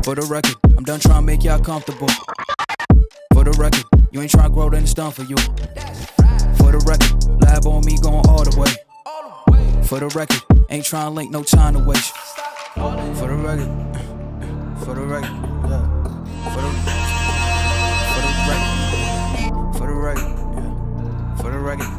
For the record, I'm done trying to make y'all comfortable. For the record, you ain't trying to grow, then it's done for you. For the record, lab on me going all the way. For the record, ain't trying to link, no time to waste. For the record, for the record, yeah. For the record, for the record, yeah. For the record,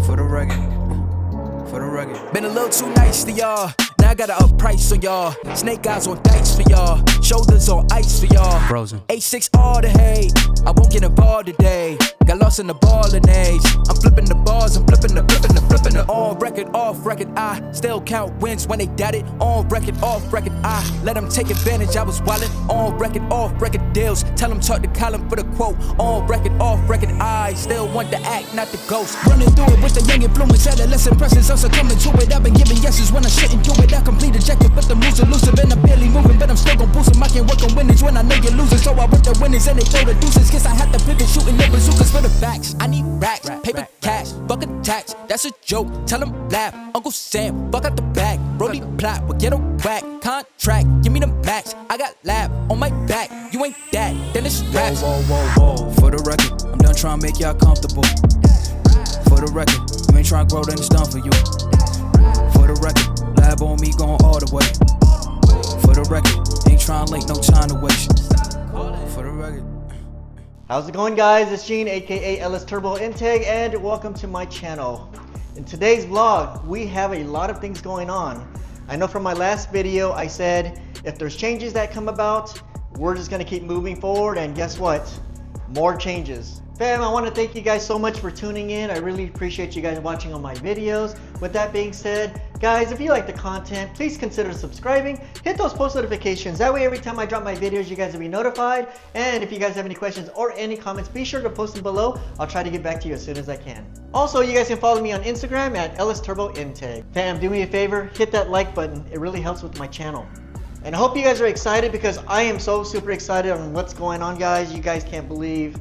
for the record, for the record. Been a little too nice to y'all. Now I gotta up price on y'all. Snake eyes on dice for y'all. Shoulders on ice for y'all. Frozen. A6 all the hate. I won't get involved today. Got lost in the ball and age. I'm flipping the bars, I'm flipping the on record, off record. I still count wins when they doubt it. On record, off record. I let them take advantage. I was wildin'. On record, off record deals. Tell them talk to Colin for the quote. On record, off record. I still want the act, not the ghost. Running through it with the young influence. Adolescent presence, I'm succumbing to it. I've been giving yeses when I shouldn't do it. I complete objective, but the moves elusive. And I'm barely moving, but I'm still gon' boost them. I can't work on winners when I know you're losing. So I with the winners and they throw the deuces. Guess I have to pivot, shooting the bazookas for the facts. I need racks, paper cash, buck a tax. That's a joke, tell them laugh. Uncle Sam, buck out the bag. Brody plot, we'll get a whack. Contract, give me the max. I got lab on my back. You ain't that, then it's raps. Whoa, whoa, whoa, whoa. For the record, I'm done trying to make y'all comfortable. For the record, you ain't trying to grow, then it's done for you. For the record, lab on me going all the way. For the record, ain't trying to link, no time to waste. For the record. How's it going, guys? It's Gene, aka LS Turbo Integ, and welcome to my channel. In today's vlog, we have a lot of things going on. I know from my last video, I said if there's changes that come about, we're just gonna keep moving forward, and guess what? More changes. Fam, I want to thank you guys so much for tuning in. I really appreciate you guys watching all my videos. With that being said, guys, if you like the content, please consider subscribing. Hit those post notifications. That way every time I drop my videos, you guys will be notified. And if you guys have any questions or any comments, be sure to post them below. I'll try to get back to you as soon as I can. Also, you guys can follow me on Instagram at LSTurboInteg. Fam, do me a favor, hit that like button. It really helps with my channel. And I hope you guys are excited because I am so super excited on what's going on, guys. You guys can't believe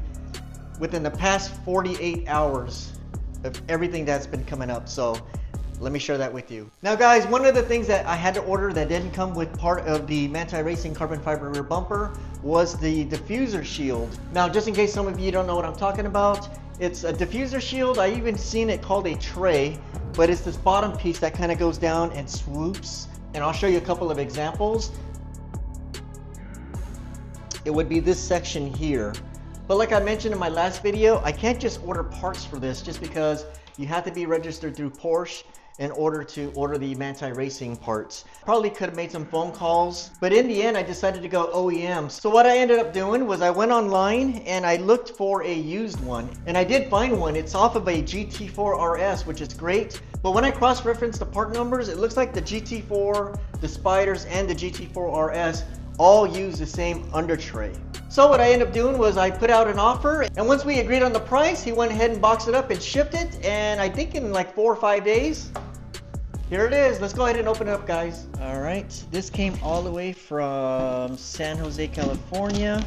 within the past 48 hours of everything that's been coming up. So let me share that with you. Now guys, one of the things that I had to order that didn't come with part of the Manti Racing carbon fiber rear bumper was the diffuser shield. Now just in case some of you don't know what I'm talking about, it's a diffuser shield. I even seen it called a tray, but it's this bottom piece that kind of goes down and swoops. And I'll show you a couple of examples. It would be this section here. But like I mentioned in my last video, I can't just order parts for this just because you have to be registered through Porsche in order to order the Manti Racing parts. Probably could have made some phone calls, but in the end I decided to go OEM. So what I ended up doing was I went online and I looked for a used one, and I did find one. It's off of a GT4RS, which is great. But when I cross-referenced the part numbers, it looks like the GT4, the Spiders, and the GT4RS all use the same under tray. So what I ended up doing was I put out an offer, and once we agreed on the price, he went ahead and boxed it up and shipped it, and I think in like 4 or 5 days, here it is. Let's go ahead and open it up, guys. All right, this came all the way from San Jose, California.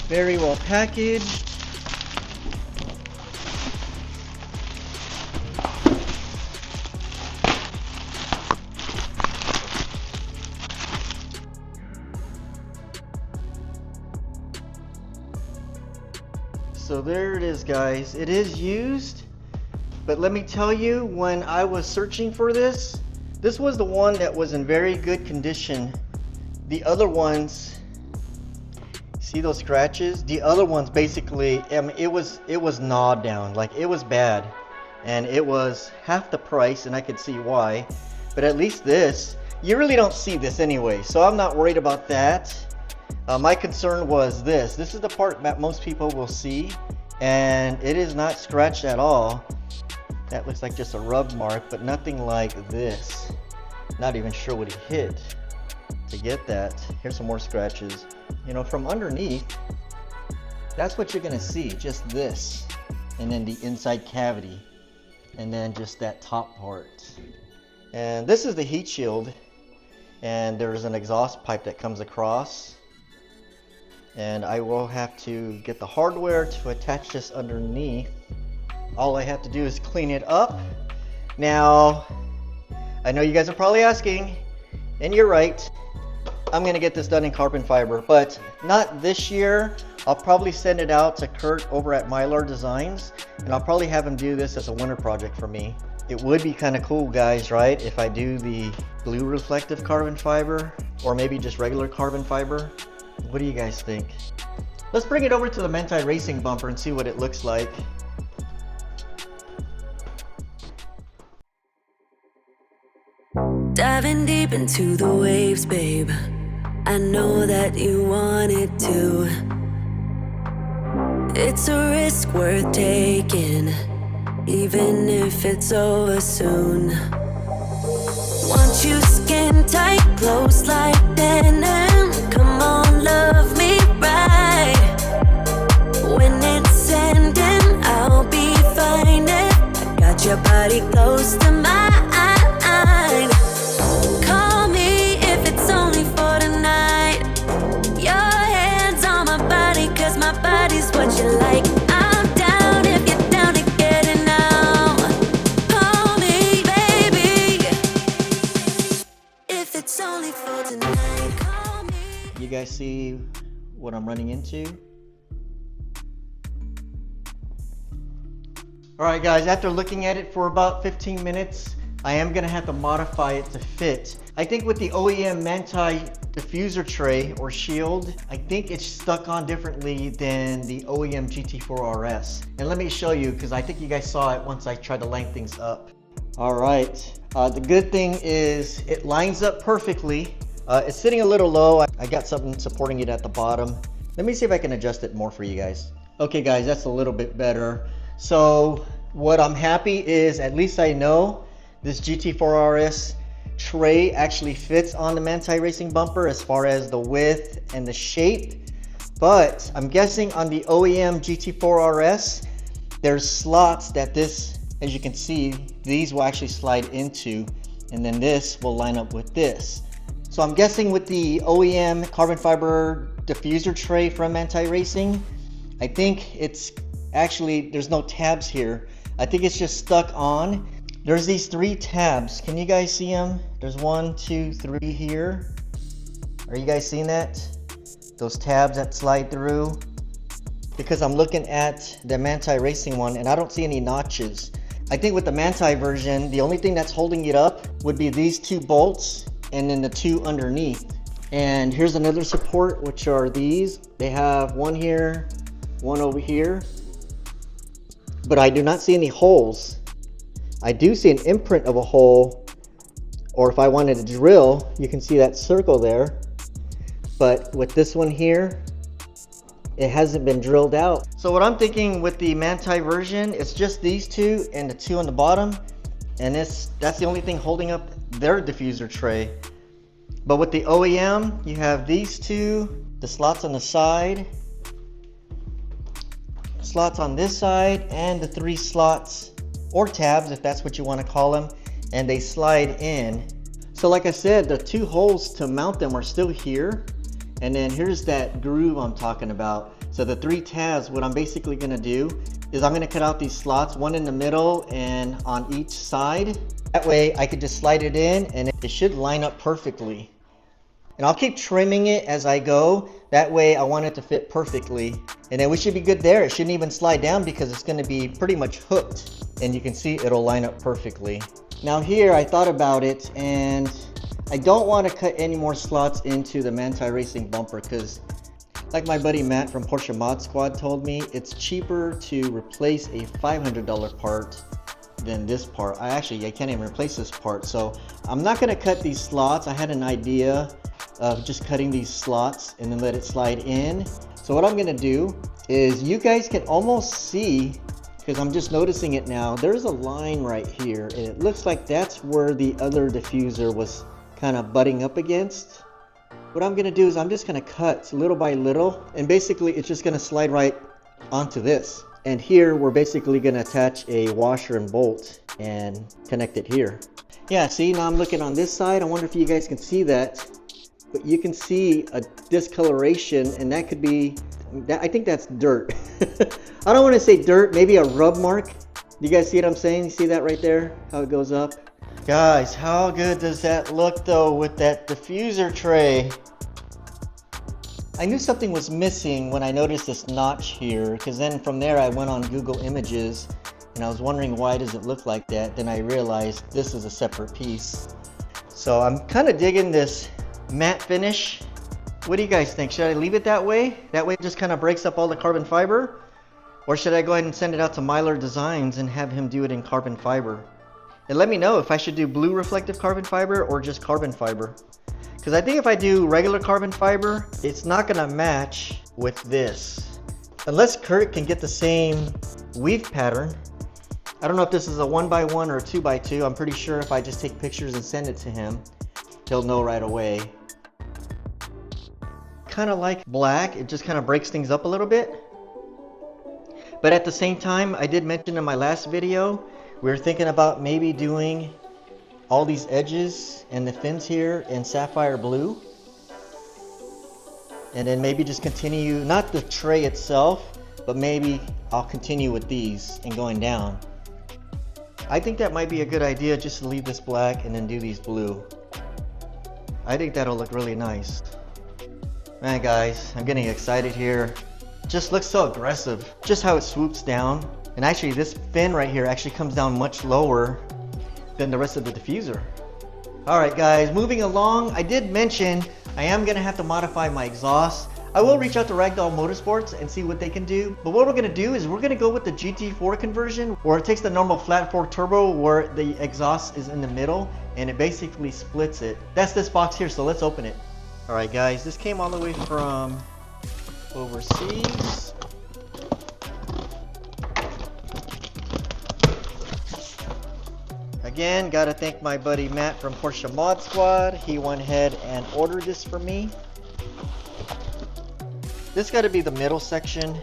Very well packaged. So there it is, guys. It is used, but let me tell you, when I was searching for this was the one that was in very good condition. The other ones, see those scratches? The other ones basically, I mean, it was gnawed down, like it was bad, and it was half the price, and I could see why. But at least this, you really don't see this anyway, so I'm not worried about that. My concern was this is the part that most people will see, and it is not scratched at all. That looks like just a rub mark, but nothing like this. Not even sure what he hit to get that. Here's some more scratches. You know, from underneath, that's what you're gonna see, just this, and then the inside cavity, and then just that top part. And this is the heat shield, and there's an exhaust pipe that comes across. And I will have to get the hardware to attach this underneath. All I have to do is clean it up. Now, I know you guys are probably asking, and you're right. I'm gonna get this done in carbon fiber, but not this year. I'll probably send it out to Kurt over at Mylar Designs, and I'll probably have him do this as a winter project for me. It would be kind of cool, guys, right? If I do the blue reflective carbon fiber, or maybe just regular carbon fiber. What do you guys think? Let's bring it over to the Manti Racing bumper and see what it looks like. Diving deep into the waves, babe. I know that you wanted to. It's a risk worth taking, even if it's over soon. Want you skin tight, close like denim. Come on, love me right. When it's ending, I'll be fine. I got your body close to mine. Call me if it's only for tonight. Your hands on my body, 'cause my body's what you like. I'm down if you're down to get it now. Call me, baby, if it's only for tonight. Call me. You guys see what I'm running into? Alright guys, after looking at it for about 15 minutes, I am going to have to modify it to fit. I think with the OEM Manti diffuser tray or shield, I think it's stuck on differently than the OEM GT4RS. And let me show you, because I think you guys saw it once I tried to line things up. Alright, the good thing is it lines up perfectly. It's sitting a little low. I got something supporting it at the bottom. Let me see if I can adjust it more for you guys. Okay guys, that's a little bit better. So what I'm happy is at least I know this GT4RS tray actually fits on the Manti Racing bumper as far as the width and the shape. But I'm guessing on the OEM GT4RS, there's slots that this, as you can see, these will actually slide into, and then this will line up with this. So I'm guessing with the OEM carbon fiber diffuser tray from Manti Racing, I think it's actually, there's no tabs here. I think it's just stuck on. There's these 3 tabs. Can you guys see them? There's 1, 2, 3 here. Are you guys seeing that? Those tabs that slide through. Because I'm looking at the Manti Racing one and I don't see any notches. I think with the Manti version, the only thing that's holding it up would be these 2 bolts and then the 2 underneath. And here's another support, which are these. They have 1 here, 1 over here. But I do not see any holes. I do see an imprint of a hole, or if I wanted to drill, you can see that circle there. But with this one here, it hasn't been drilled out. So what I'm thinking with the Manti version, it's just these 2 and the 2 on the bottom, and that's the only thing holding up their diffuser tray. But with the OEM, you have these 2, the slots on the side, slots on this side, and the 3 slots or tabs, if that's what you want to call them, and they slide in. So like I said, the 2 holes to mount them are still here, and then here's that groove I'm talking about. So the 3 tabs, what I'm basically going to do is I'm going to cut out these slots, 1 in the middle and on each side. That way I could just slide it in and it should line up perfectly. And I'll keep trimming it as I go. That way I want it to fit perfectly. And then we should be good there. It shouldn't even slide down because it's going to be pretty much hooked. And you can see it'll line up perfectly. Now here I thought about it and I don't want to cut any more slots into the Manti Racing bumper because like my buddy Matt from Porsche Mod Squad told me, it's cheaper to replace a $500 part than this part. I can't even replace this part. So I'm not going to cut these slots. I had an idea of just cutting these slots and then let it slide in. So what I'm going to do is you guys can almost see, because I'm just noticing it now, there's a line right here and it looks like that's where the other diffuser was kind of butting up against. What I'm going to do is I'm just going to cut little by little, and basically it's just going to slide right onto this. And here we're basically going to attach a washer and bolt and connect it here. Yeah, see, now I'm looking on this side. I wonder if you guys can see that, but you can see a discoloration, and that could be, I think that's dirt. I don't want to say dirt, maybe a rub mark. You guys see what I'm saying? You see that right there, how it goes up? Guys, how good does that look though with that diffuser tray? I knew something was missing when I noticed this notch here, because then from there I went on Google Images and I was wondering why does it look like that. Then I realized this is a separate piece. So I'm kind of digging this matte finish. What do you guys think? Should I leave it that way? That way it just kind of breaks up all the carbon fiber? Or should I go ahead and send it out to Myler Designs and have him do it in carbon fiber? And let me know if I should do blue reflective carbon fiber or just carbon fiber. Because I think if I do regular carbon fiber, it's not going to match with this. Unless Kurt can get the same weave pattern. I don't know if this is a 1x1 or a 2x2. I'm pretty sure if I just take pictures and send it to him, he'll know right away. Kind of like black, it just kind of breaks things up a little bit. But at the same time, I did mention in my last video, we were thinking about maybe doing all these edges and the fins here in sapphire blue. And then maybe just continue, not the tray itself, but maybe I'll continue with these and going down. I think that might be a good idea, just to leave this black and then do these blue. I think that'll look really nice. Man guys, I'm getting excited here. Just looks so aggressive. Just how it swoops down. And actually this fin right here actually comes down much lower than the rest of the diffuser. Alright guys, moving along, I did mention I am going to have to modify my exhaust. I will reach out to Ragdoll Motorsports and see what they can do. But what we're going to do is we're going to go with the GT4 conversion, where it takes the normal flat fork turbo where the exhaust is in the middle and it basically splits it. That's this box here, so let's open it. Alright guys, this came all the way from overseas. Again, gotta thank my buddy Matt from Porsche Mod Squad. He went ahead and ordered this for me. This gotta be the middle section.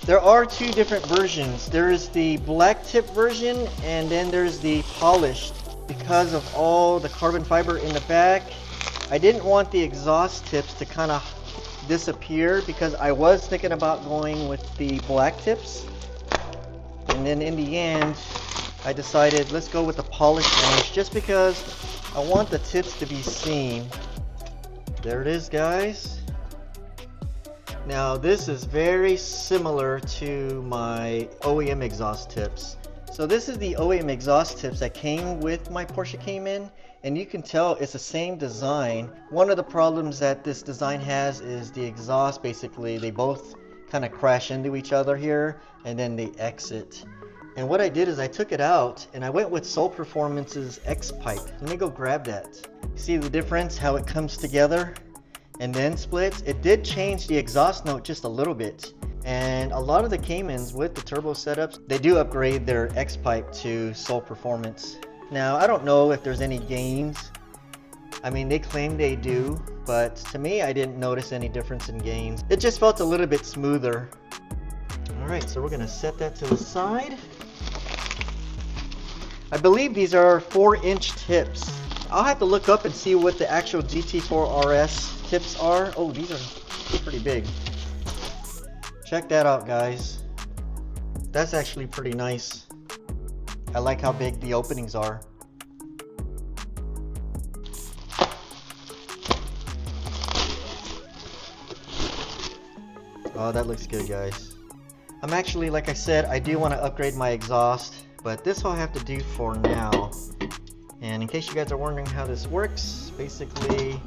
There are two different versions. There is the black tip version and then there's the polished. Because of all the carbon fiber in the back, I didn't want the exhaust tips to kind of disappear, because I was thinking about going with the black tips, and then in the end I decided let's go with the polished finish, just because I want the tips to be seen. There it is guys. Now this is very similar to my OEM exhaust tips. So this is the OEM exhaust tips that came with my Porsche Cayman, and you can tell it's the same design. One of the problems that this design has is the exhaust, basically they both kind of crash into each other here and then they exit. And what I did is I took it out and I went with Soul Performance's X pipe. Let me go grab that. See the difference, how it comes together and then splits? It did change the exhaust note just a little bit. And a lot of the Caymans with the turbo setups, they do upgrade their X pipe to Soul Performance. Now I don't know if there's any gains. I mean, they claim they do, but to me I didn't notice any difference in gains. It just felt a little bit smoother. Alright, so we're gonna set that to the side. I believe these are 4-inch tips. I'll have to look up and see what the actual GT4RS tips are. Oh, these are pretty big. Check that out guys. That's actually pretty nice. I like how big the openings are. Oh, that looks good guys. I'm actually, like I said, I do want to upgrade my exhaust, but this I'll have to do for now. And in case you guys are wondering how this works, basically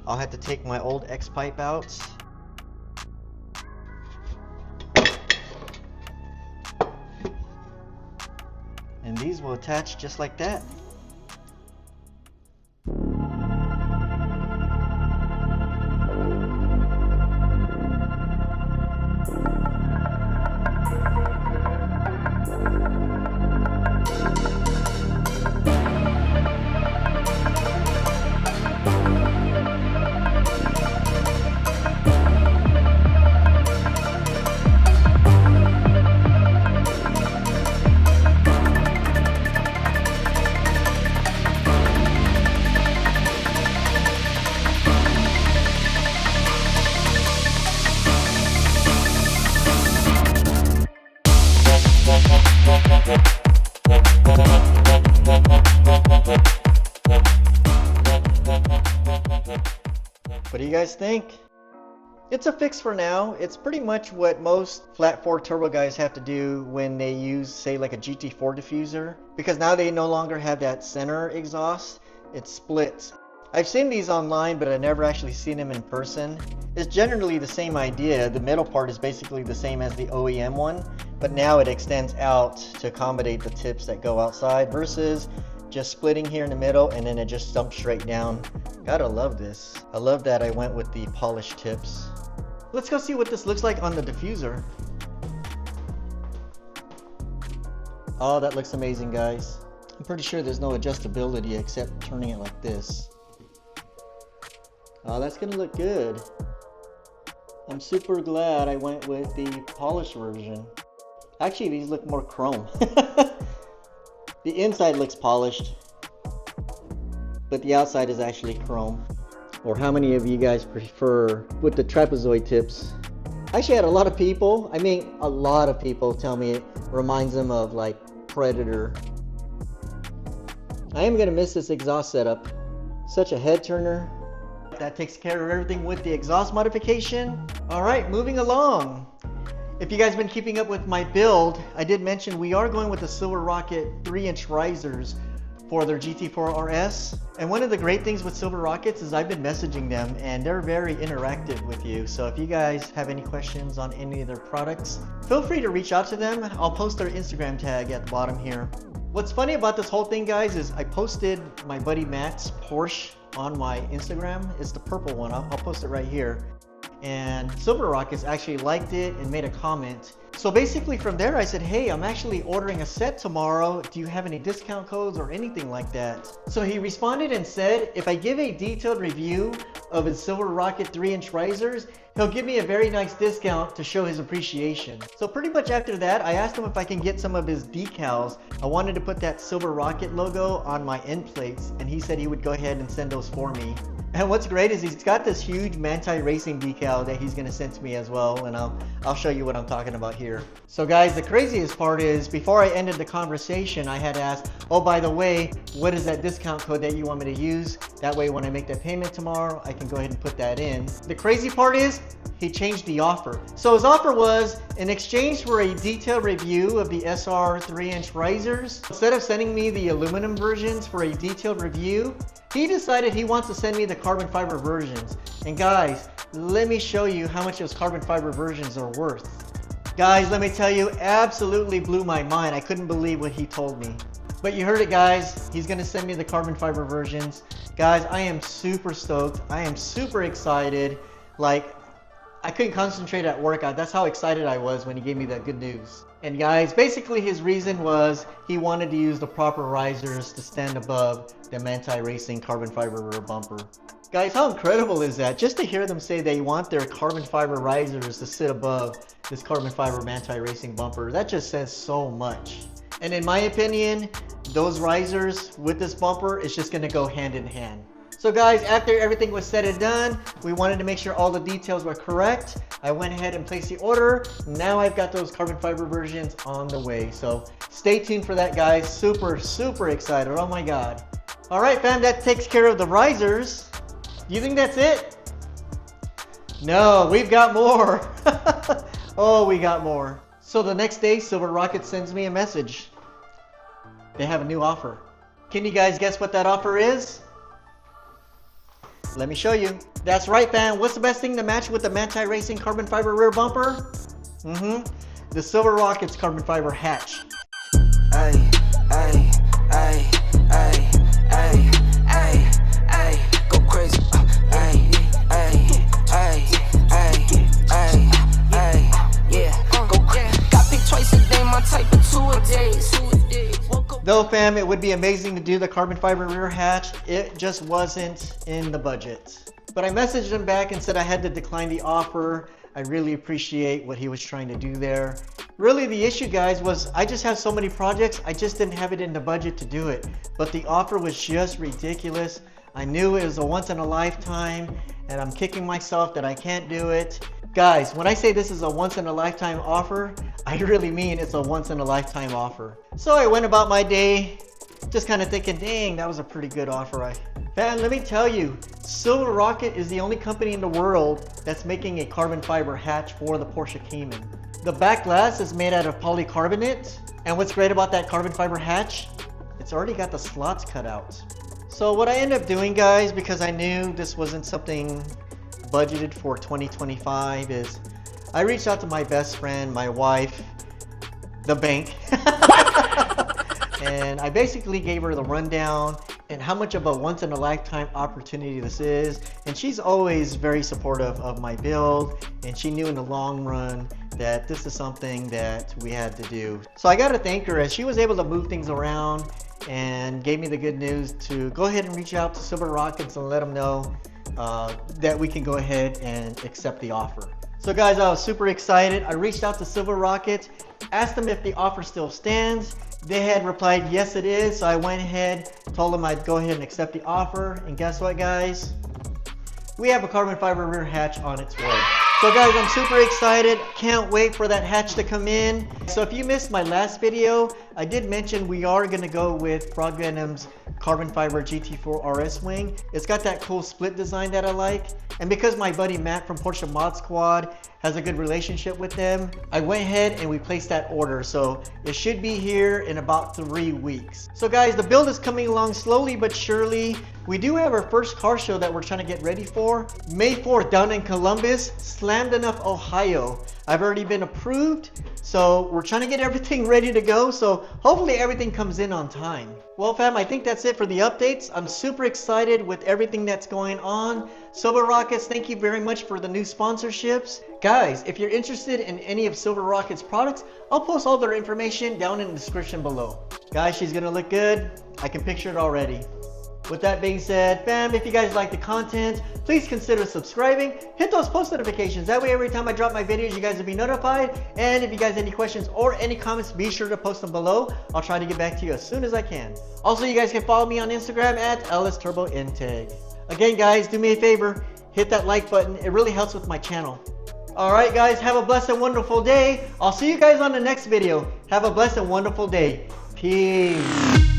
I'll have to take my old X pipe out. And these will attach just like that. What do you guys think? It's a fix for now. It's pretty much what most flat 4 turbo guys have to do when they use, say, like a GT4 diffuser, because now they no longer have that center exhaust. It splits. I've seen these online, but I've never actually seen them in person. It's generally the same idea. The middle part is basically the same as the OEM one, but now it extends out to accommodate the tips that go outside versus just splitting here in the middle and then it just dumps straight down. Gotta love this. I love that I went with the polished tips. Let's go see what this looks like on the diffuser. Oh, that looks amazing, guys. I'm pretty sure there's no adjustability except turning it like this. Oh, that's gonna look good. I'm super glad I went with the polished version. Actually, these look more chrome. The inside looks polished, but the outside is actually chrome. Or how many of you guys prefer with the trapezoid tips? I actually had a lot of people tell me it reminds them of like Predator. I am gonna miss this exhaust setup. Such a head turner. That takes care of everything with the exhaust modification. All right, moving along. If you guys been keeping up with my build, I did mention we are going with the Silver Rocket 3-inch risers for their GT4RS. And one of the great things with Silver Rockets is I've been messaging them and they're very interactive with you. So if you guys have any questions on any of their products, feel free to reach out to them. I'll post their Instagram tag at the bottom here. What's funny about this whole thing, guys, is I posted my buddy Matt's Porsche on my Instagram. It's the purple one. I'll post it right here. And Silver Rockets actually liked it and made a comment. So basically from there I said, hey, I'm actually ordering a set tomorrow. Do you have any discount codes or anything like that? So he responded and said, if I give a detailed review of his Silver Rocket 3-inch risers, he'll give me a very nice discount to show his appreciation. So pretty much after that, I asked him if I can get some of his decals. I wanted to put that Silver Rocket logo on my end plates, and he said he would go ahead and send those for me. And what's great is he's got this huge Manti Racing decal that he's gonna send to me as well, and I'll show you what I'm talking about here. So guys, the craziest part is before I ended the conversation, I had asked, oh, by the way, what is that discount code that you want me to use? That way when I make that payment tomorrow, I can go ahead and put that in. The crazy part is he changed the offer. So his offer was, in exchange for a detailed review of the SR 3-inch risers, instead of sending me the aluminum versions for a detailed review, he decided he wants to send me the carbon fiber versions. And guys, let me show you how much those carbon fiber versions are worth. Guys, let me tell you, absolutely blew my mind. I couldn't believe what he told me. But you heard it, guys. He's gonna send me the carbon fiber versions. Guys, I am super stoked. I am super excited. Like, I couldn't concentrate at work. That's how excited I was when he gave me that good news. And guys, basically his reason was he wanted to use the proper risers to stand above the Manti Racing carbon fiber rear bumper. Guys, how incredible is that? Just to hear them say they want their carbon fiber risers to sit above this carbon fiber Manti Racing bumper, that just says so much. And in my opinion, those risers with this bumper is just gonna go hand in hand. So guys, after everything was said and done, we wanted to make sure all the details were correct. I went ahead and placed the order. Now I've got those carbon fiber versions on the way. So stay tuned for that, guys. Super, super excited. Oh my God. All right, fam, that takes care of the risers. You think that's it? No, we've got more. Oh, we got more. So the next day, Silver Rocket sends me a message. They have a new offer. Can you guys guess what that offer is? Let me show you. That's right, fam. What's the best thing to match with the Manti Racing carbon fiber rear bumper? The Silver Rockets carbon fiber hatch. Ay, ay, ay, ay, ay, ay, ay, go crazy. Ay, ay, ay, ay, ay, ay, yeah, go crazy. Got picked twice a day, my type of 2 a days. Though, fam, it would be amazing to do the carbon fiber rear hatch. It just wasn't in the budget. But I messaged him back and said I had to decline the offer. I really appreciate what he was trying to do there. Really, the issue, guys, was I just have so many projects, I just didn't have it in the budget to do it. But the offer was just ridiculous. I knew it was a once in a lifetime, and I'm kicking myself that I can't do it. Guys, when I say this is a once-in-a-lifetime offer, I really mean it's a once-in-a-lifetime offer. So I went about my day just kind of thinking, dang, that was a pretty good offer. Man, let me tell you, Silver Rocket is the only company in the world that's making a carbon fiber hatch for the Porsche Cayman. The back glass is made out of polycarbonate, and what's great about that carbon fiber hatch, it's already got the slots cut out. So what I ended up doing, guys, because I knew this wasn't something budgeted for 2025, is I reached out to my best friend, my wife, the bank, and I basically gave her the rundown and how much of a once-in-a-lifetime opportunity this is. And she's always very supportive of my build, and she knew in the long run that this is something that we had to do. So I gotta thank her, as she was able to move things around and gave me the good news to go ahead and reach out to Silver Rockets and let them know that we can go ahead and accept the offer. So guys, I was super excited. I reached out to Silver Rocket, asked them if the offer still stands. They had replied, yes it is. So I went ahead, told them I'd go ahead and accept the offer. And guess what, guys? We have a carbon fiber rear hatch on its way. So guys, I'm super excited. Can't wait for that hatch to come in. So if you missed my last video, I did mention we are gonna go with FrogVenom's carbon fiber GT4RS wing. It's got that cool split design that I like. And because my buddy Matt from Porsche Mod Squad has a good relationship with them, I went ahead and we placed that order. So it should be here in about 3 weeks. So guys, the build is coming along slowly but surely. We do have our first car show that we're trying to get ready for. May 4th down in Columbus, Slammed Enough, Ohio. I've already been approved, so we're trying to get everything ready to go. So hopefully everything comes in on time. Well fam, I think that's it for the updates. I'm super excited with everything that's going on. Silver Rockets, thank you very much for the new sponsorships. Guys, if you're interested in any of Silver Rockets products, I'll post all their information down in the description below. Guys, she's gonna look good. I can picture it already. With that being said, fam, if you guys like the content, please consider subscribing. Hit those post notifications. That way every time I drop my videos, you guys will be notified. And if you guys have any questions or any comments, be sure to post them below. I'll try to get back to you as soon as I can. Also, you guys can follow me on Instagram at LSTurboInteg. Again, guys, do me a favor. Hit that like button. It really helps with my channel. Alright guys, have a blessed and wonderful day. I'll see you guys on the next video. Have a blessed and wonderful day. Peace.